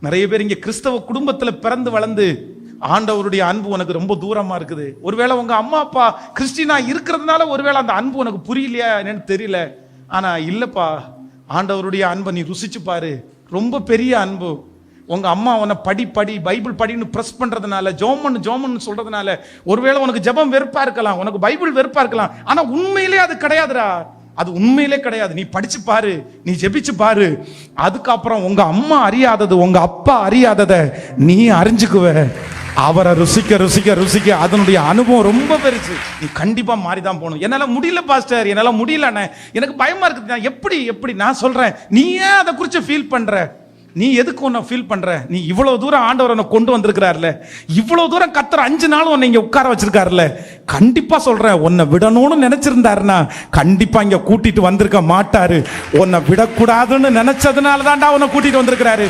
நிறைய பேர் இங்க கிறிஸ்தவ குடும்பத்துல பிறந்து வளர்ந்து ஆண்டவருடைய அன்பு உனக்கு ரொம்ப தூரமா இருக்குது. ஒருவேளை உங்க அம்மா அப்பா கிறிஸ்டினா இருக்கிறதுனால ஒருவேளை அந்த அன்பு உனக்கு புரியலையா என்னன்னு தெரியல. ஆனா இல்லப்பா, ஆண்டவருடைய அன்பை நீ ருசிச்சு பாரு. ரொம்ப பெரிய அன்பு. உங்க அம்மா உன்னை படி பைபிள் படின்னு பிரஸ் பண்றதுனால, ஜோமன்னு சொல்றதுனால ஒருவேளை உனக்கு ஜெபம் வெறுப்பா இருக்கலாம், உனக்கு பைபிள் வெறுப்பா இருக்கலாம். ஆனா உண்மையிலே அது கிடையாதுடா, அது உண்மையிலே கிடையாது. நீ படிச்சு பாரு, நீ ஜெபிச்சு பாரு. அதுக்கப்புறம் உங்க அம்மா அறியாதது, உங்க அப்பா அறியாதத நீ அறிஞ்சுக்குவ. அவரை ருசிக்க ருசிக்க ருசிக்க அதனுடைய அனுபவம் ரொம்ப பெருசு. நீ கண்டிப்பா மாறிதான் போகணும். என்னால முடியல பாஸ்டர், என்னால முடியலண்ணே, எனக்கு பயமா இருக்குது. எப்படி நான் சொல்றேன், நீ ஏன் அதை குறிச்சு ஃபீல் பண்ற? நீ எதுக்கு உன்னை ஃபீல் பண்ற? நீ இவ்வளவு தூரம் ஆண்டவர் உன்னை கொண்டு வந்திருக்கிறார்ல, இவ்வளவு தூரம் கர்த்தர் 5 நாள் உன்னை இங்க உட்கார வச்சிருக்காருல்ல. கண்டிப்பா சொல்றேன், உன்னை விடணும்னு நினைச்சிருந்தாருன்னா கண்டிப்பா இங்க கூட்டிட்டு வந்திருக்க மாட்டாரு. உன்னை விடக்கூடாதுன்னு நினைச்சதுனால தான்டா உன்னை கூட்டிட்டு வந்திருக்கிறாரு.